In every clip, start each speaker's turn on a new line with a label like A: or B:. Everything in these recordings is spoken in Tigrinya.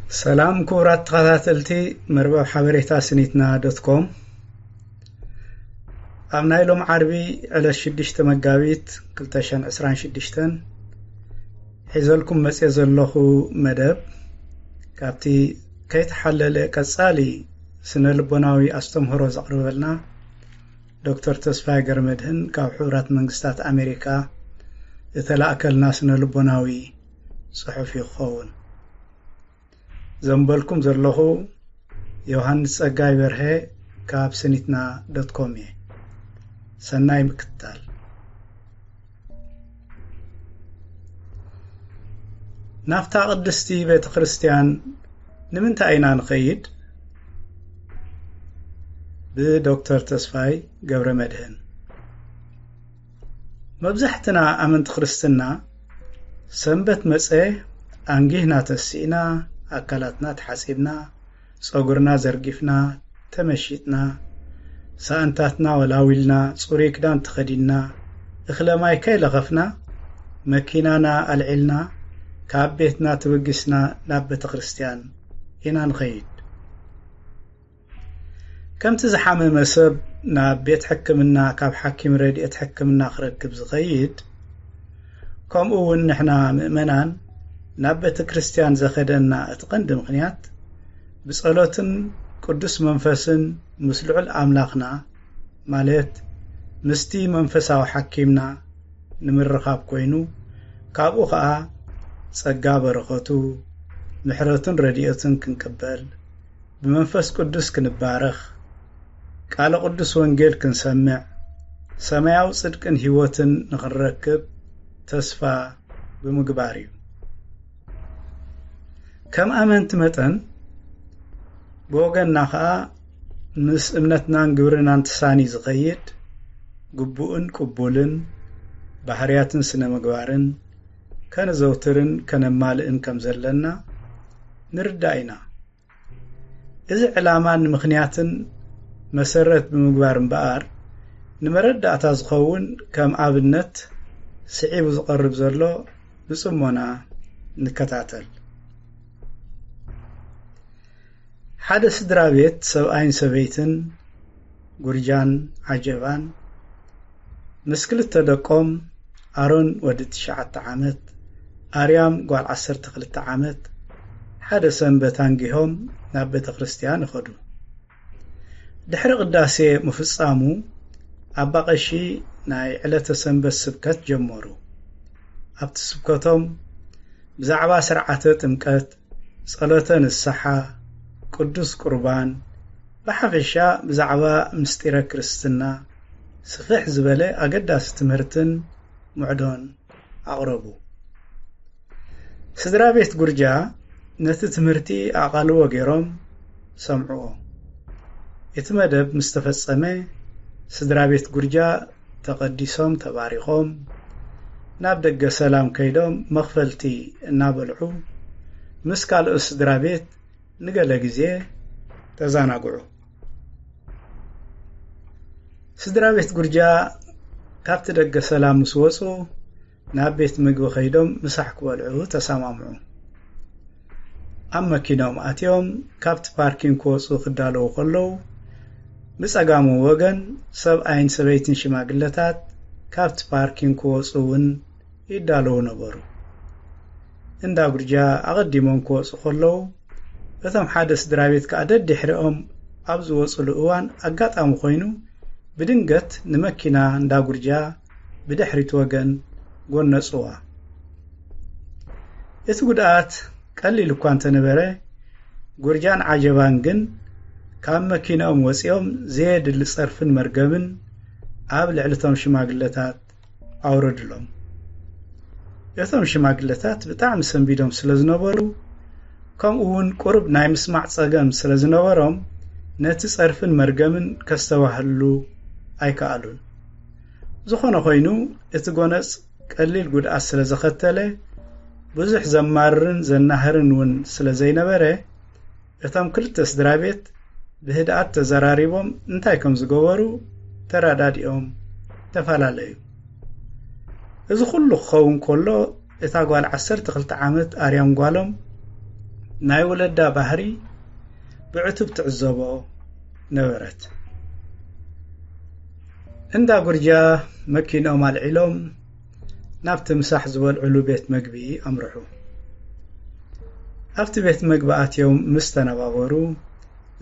A: سلام كورات تخاتلتي مربع حبريتا سنيتنا .com أمنا لهم عربي على الشدشت مقابيت كلتاشان عسران شدشتن حيزولكم مسيز اللخو مدب كابتي كيت حلل كالسالي سنة لبناوي أستمهرو زقربلنا دكتور تسفاي قرمدهن كاب حورات منقستات أمريكا يتلاأكلنا سنة لبناوي صحفي خون زنبالكم زرلخو يوهانس أقاي برهي كاب سنيتنا .com سناي مكتال نافتا قدستي بيت خريستيان نمنتا أينا نقيد بدكتور تسفاي قبر مدهن مبزحتنا أمنت خريستنا سنبت مسئه أنجيهنا تسينا أكلاتنا تحسيبنا صغرنا زرقفنا تمشيتنا سانتاتنا ولاويلنا صوريك دان تخدينا اخلماي كي لغفنا مكينانا العلنا كابيتنا توقسنا نابت خريستيان إنا نخيد كم تزحام مسب نابيت حكمنا كاب حكم رديت حكمنا خركب زغيد كم اون نحنا مؤمنان نابت كريستيان زخدنا اتقندم خنيات بصلوتن قدس منفسن مسلوع الأملاخنا مالت مستي منفساو حكيمنا نمرخاب كوينو كابو خاا صقا برخوتو محرتن رديئتن كنكبل بمنفس قدس كنبارخ قال قدس وانجيل كنسمع سماياو صدقن هيوتن نخركب تسفى بمقباريو كم أمنت متن بوغن نخا مس امنتنا نقورنا انتساني زغيد قبوئن قبولن بحرياتن سنة مقبارن كان زوترن كان مالئن كمزلنا نردائنا إذا علامان مخنياتن مسرت بمقبارن بقار نمرد أتازخون كم آبنت سعيب زقرب زرلو بسمونا نكتاتل حدا سدرا بيت سبعين سبيتن قرجان عجبان مسكلت تدقوم أرون ودت شعات عامت آريام قوال 10 عامت حدا سنبتانجيهم نابت خريستيان خدو دحر قداسي مفصامو أباقشي ناي علة سنبت سبكت جمورو أبت سبكتهم بزعبا سرعة تمكت صلتن الصحة قدس قربان بحفشا بزعبا مستيرة كريستنا سفح زبالة أقداس تمهرتن معدون أغربو سدرا بيت قرجا نت تمهرتي أقالو وغيرهم سمعوه يتمدب مستفصمه سدرا بيت قرجا تقدسهم تباريخهم نابدق سلام كيدهم مغفلتي نابلعو مسكال سدرا بيت نقل جزيه تزانقعو سدرا بيت قرجا كابت دق سلام مسوصو نابيت مقو خيدهم مسحك والعو تسامامعو أما كينوم آتيوم كابت باركين كوصو خدالو قلو مساقامو وغن سبعين سبيتن شماقلتات كابت باركين كوصوون يدالو نبرو اندا قرجا أغديمون كوصو خلو እቶም ሓደ ስድራቤት ከአደድ ድሕሪኦም ኣብ ዝወጽሉ እዋን ኣጋጣሚ ኮይኑ ብድንገት ንመኪና እንዳጉርጃ ብድሕሪት ወገን ጎነጽዋ እቲ ጉድኣት ቀሊል እኳ እንተነበረ ጉርጃን ዓጀባን ግን ካብ መኪናኦም ወፂኦም ዘየድሊ ጸርፍን መርገምን ኣብ ልዕልቶም ሽማግለታት ኣውረድሎም እቶም ሽማግለታት ብጣዕሚ ሰንቢዶም ስለዝነበሩ كم اون قرب ناي مسمع صقم سلازنورم نت صرفن مرغمن كستوهلو ايكالون زخونه خوينو اتغونص قليل غد اسل زختله بزح زمارن زنهرن ون سلازينبره اتم كلت سدرابيت بهدات تزراريبم انتاي كم زغورو تراداديوم تفالالي እዚ ኩሉ خون كله እታ ጓል 12 ዓመት አርያም ጓሎም ናይ ወለዳ ባህሪ ብዕቱብ ትዕዘቦ ነበረት እንዳ ጉርጃ መኪኖም አልዒሎም ናብቲ ምሳሕ ዝበልዕሉ ቤት መግቢ አምርሑ ኣብቲ ቤት መግቢ ኣትዮም ምስ ተነባበሩ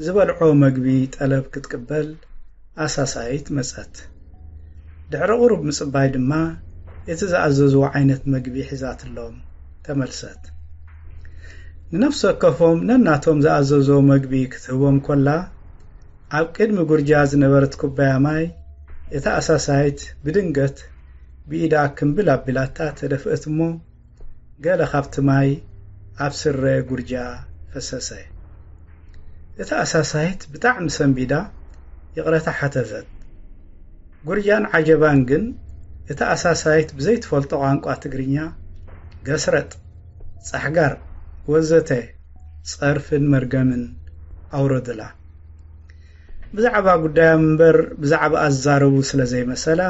A: ዝበልዖ መግቢ ጠለብ ክትቅበል ኣሳሳይት መጸት ድሕሪ ቁሩብ ምጽባይ ድማ እቲ ዝኣዘዝዎ ዓይነት መግቢ ሒዛትሎም ተመልሰት ንነፍሲ ወከፎም ነናቶም ዝኣዘዝዎ መግቢ ክትህቦም ኮላ ኣብ ቅድሚ ጉርጃ ዝነበረት ኩባያ ማይ እታ ኣሳሳይት ብድንገት ብኢዳ ክንብል ኣቢላታ ተደፍአት እሞ ገለ ካብቲ ማይ ኣብ ስረ ጉርጃ ፈሰሰ እታ ኣሳሳይት ብጣዕሚ ሰንቢዳ ይቕረታ ሓተተት ጉርጃን ዓጀባን ግን እታ ኣሳሳይት ብዘይትፈልጦ ቋንቋ ትግርኛ ገስረጥ ጻሕጋር ወዘተ ጸርፍን መርገምን ኣውረድላ ብዛዕባ ጉዳይ እምበር ብዛዕባ ኣዛረቡ ስለ ዘይመሰላ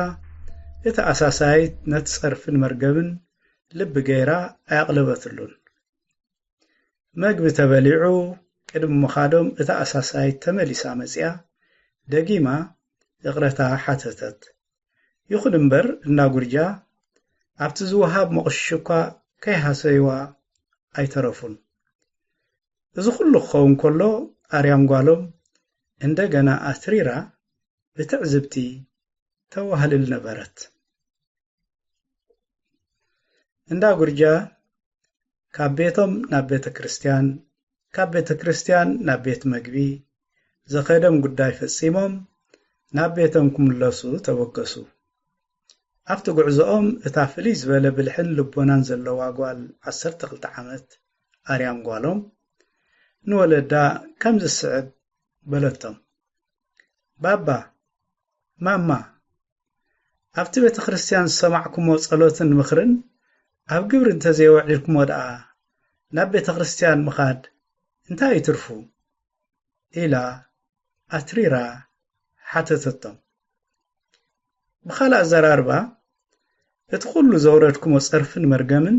A: እታ ኣሳሳይት ነቲ ጸርፍን መርገምን ልቢ ገይራ ኣያቕለበትሉን መግቢ ተበሊዑ ቅድሚ ምኻዶም እታ ኣሳሳይት ተመሊሳ መጽያ ደጊማ ይቕረታ ሓተተት ይኹን እምበር እና ጉርጃ ኣብቲ ዝወሃብ መቕሽሿ ከይሃሰይዋ ኣይተረፉን እዚ ኩሉ ክኸውን ከሎ ኣርያም ጓሎም እንደገና ኣትሪራ ብትዕዝብቲ ተዋህልል ነበረት እንዳ ጉርጃ ካብ ቤቶም ናብ ቤተ ክርስቲያን ካብ ቤተ ክርስቲያን ናብ ቤት መግቢ ዘኸደም ጉዳይ ፈጺሞም ናብ ቤቶም ክምለሱ ተወገሱ ኣብቲ ጉዕዞኦም እታ ፍልይ ዝበለ ብልሕን ልቦናን ዘለዋ ጓል 12 ዓመት ኣርያም ጓሎም ንወለዳ ከም ዝስዕብ በለቶም ባባ ማማ ኣብቲ ቤተ ክርስቲያን ሰማዕኩሞ ጸሎትን ምኽርን ኣብ ግብሪ እንተዘይውዒልኩሞ ደኣ ናብ ቤተ ክርስቲያን ምኻድ እንታይ ይትርፉ ኢላ ኣትሪራ ሓተተቶም ብኻልእ ዘራርባ እቲ ኩሉ ዘውረድኩሞ ጸርፍን መርገምን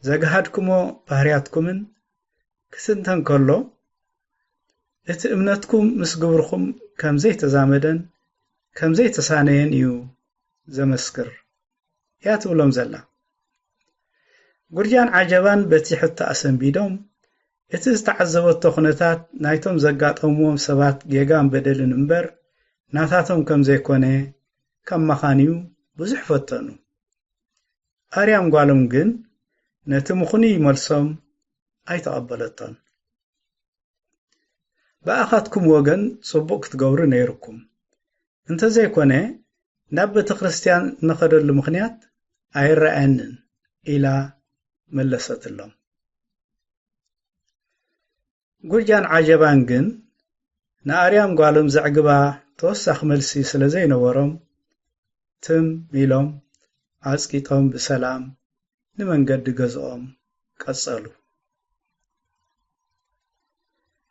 A: ዘጋሃድኩሞ ባህርያትኩምን ክትንተን ከሎ እቲ እምነትኩም ምስ ግብርኩም ከም ዘይተዛመደን ከም ዘይተሳነየን እዩ ዘመስክር እያ ትብሎም ዘላ ጉርጃን ዓጀባን በቲ ሕታ ኣሰንቢዶም እቲ ዝተዓዘበቶ ኩነታት ናይቶም ዘጋጠምዎም ሰባት ጌጋን በደልን እምበር ናታቶም ከም ዘይኮነ ከም መኻንዩ ብዙሕ ፈተኑ ኣርያም ጓሎም ግን ነቲ ምኹኒ መልሶም ኣይተቐበለቶን በኣኻትኩም ወገን ጽቡቕ ክትገብሩ ነይርኩም እንተዘይኮነ ናብ ቤተ ክርስቲያን ንኸደሉ ምኽንያት ኣይረአየንን ኢላ መለሰትሎም ጉርጃን ዓጀባን ግን ንኣርያም ጓሎም ዘዕግባ ተወሳኺ መልሲ ስለ ዘይነበሮም ትም ኢሎም ኣጽቂጦም ብሰላም ንመንገዲ ገዝኦም ቀጸሉ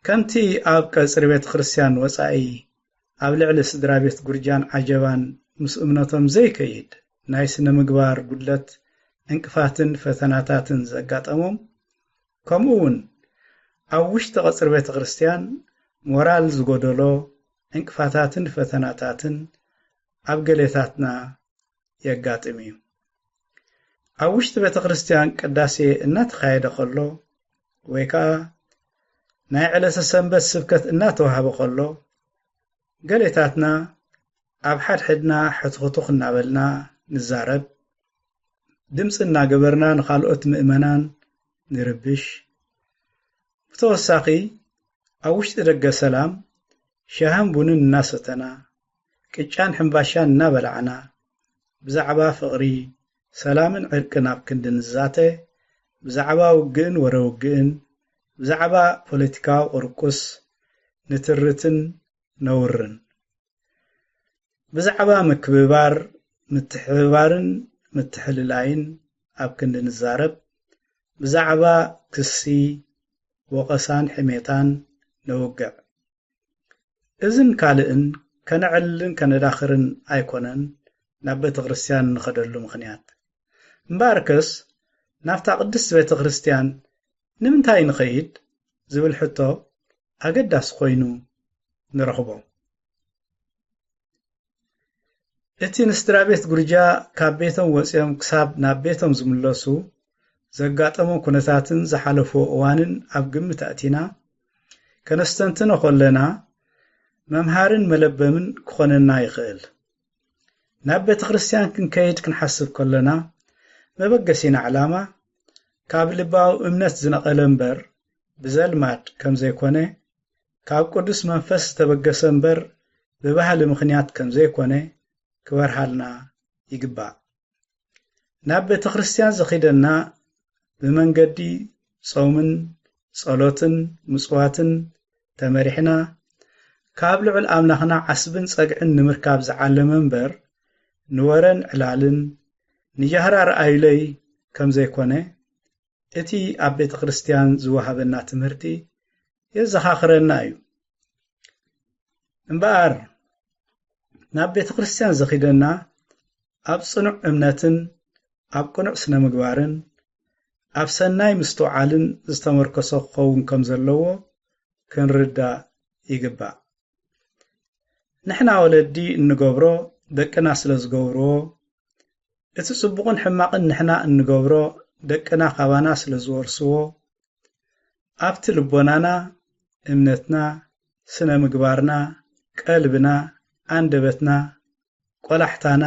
A: ከምቲ ኣብ ቀጽሪ ቤተ ክርስቲያን ወጻኢ ኣብ ልዕሊ ስድራ ቤት ጉርጃን ዓጀባን ምስ እምነቶም ዘይከይድ ናይ ስነ ምግባር ጉድለት እንቅፋትን ፈተናታትን ዘጋጠሞም ከምኡውን ኣብ ውሽጢ ቀጽሪ ቤተ ክርስቲያን ሞራል ዝጎደሎ እንቅፋታትን ፈተናታትን ኣብ ገሌታትና የጋጥም እዩ ኣብ ውሽጢ ቤተ ክርስቲያን ቅዳሴ እናተኻየደ ከሎ ወይ ከዓ ናይ ዕለተ ሰንበት ስብከት እናተዋሃበ ከሎ ገሌታትና ኣብ ሓድሕድና ሕትኽቱኽ እናበልና ንዛረብ ድምፂ እናገበርና ንኻልኦት ምእመናን ንርብሽ ብተወሳኺ ኣብ ውሽጢ ደገ ሰላም ሻሃን ቡንን እናሰተና ቅጫን ሕምባሻን እናበላዕና ብዛዕባ ፍቕሪ ሰላምን ዕርቅን ኣብ ክንዲ ንዛተ ብዛዕባ ውግእን ወረውግእን ብዛዕባ ፖለቲካዊ ቁርቁስ ንትርትን ነውርን ብዛዕባ ምክብባር ምትሕብባርን ምትሕልላይን ኣብ ክንዲ ንዛረብ ብዛዕባ ክሲ ወቐሳን ሕሜታን ነውግዕ እዝን ካልእን ከነዕልን ከነዳኽርን ኣይኮነን ናብ ቤተ ክርስቲያን ንኸደሉ ምኽንያት እምበኣርከስ ናብታ ቅድስት ቤተ ክርስቲያን ንምንታይ ንኸይድ ዝብል ሕቶ ኣገዳስ ኮይኑ ንረኽቦ። እቲ ንስድራቤት ጉርጃ ካብ ቤቶም ወፂኦም ክሳብ ናብ ቤቶም ዝምለሱ ዘጋጠሞም ኩነታትን ዝሓለፉ እዋንን ኣብ ግምት ኣእቲና ከነስተንትኖ ከለና መምሃርን መለበምን ክኾነና ይኽእል። ናብ ቤተ ክርስቲያን ክንከይድ ክንሓስብ ከለና መበገሲና ዕላማ ካብ ልባዊ እምነት ዝነቐለ እምበር ብዘልማድ ከም ዘይኮነ ካብ ቅዱስ መንፈስ ዝተበገሰ እምበር ብባህሊ ምኽንያት ከም ዘይኮነ ክበርሃልና ይግባእ። ናብ ቤተ ክርስቲያን ዝኺደና ብመንገዲ ጾምን ጸሎትን ምጽዋትን ተመሪሕና ካብ ልዑል ኣምላኽና ዓስብን ጸግዕን ንምርካብ ዝዓለመ እምበር ንወረን ዕላልን ንጃህራ ረኣዩለይ ከም ዘይኮነ እቲ ኣብ ቤተ ክርስቲያን ዝወሃበና ትምህርቲ የዘኻኽረና እዩ። እምበኣር ናብ ቤተ ክርስቲያን ዝኺደና ኣብ ጽኑዕ እምነትን ኣብ ቅኑዕ ስነ ምግባርን ኣብ ሰናይ ምስትውዓልን ዝተመርኮሰ ክኸውን ከም ዘለዎ ክንርዳእ ይግባእ። ንሕና ወለዲ እንገብሮ ደቅና ስለ ዝገብርዎ እቲ ጽቡቕን ሕማቕን ንሕና እንገብሮ ደቅና ካባና ስለ ዝወርስዎ ኣብቲ ልቦናና እምነትና ስነ ምግባርና ቀልብና አንደበትና ቆላሕታና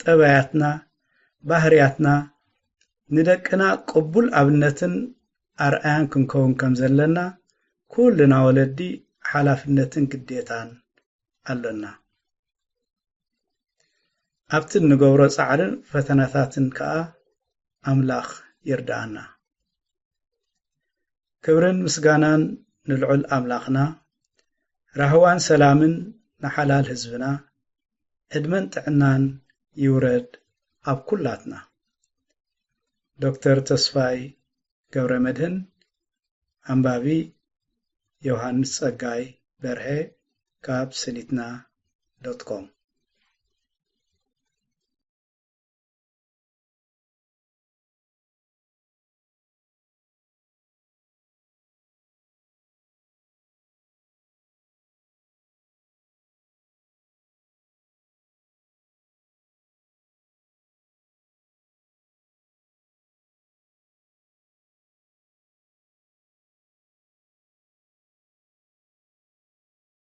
A: ጠባያትና ባህርያትና ንደቅና ቅቡል ኣብነትን ኣርአያን ክንከውን ከም ዘለና ኩልና ወለዲ ሓላፍነትን ግዴታን ኣለና። ኣብቲ ንገብሮ ጻዕርን ፈተናታትን ከዓ ኣምላኽ ይርዳኣና። ክብርን ምስጋናን ንልዑል ኣምላኽና ራህዋን ሰላምን ንሓላል ህዝብና ዕድመን ጥዕናን ይውረድ ኣብ ኩላትና። ዶክተር ተስፋይ ገብረመድህን ኣንባቢ ዮሐንስ ጸጋይ በርሄ ካብ ሰሊትና.com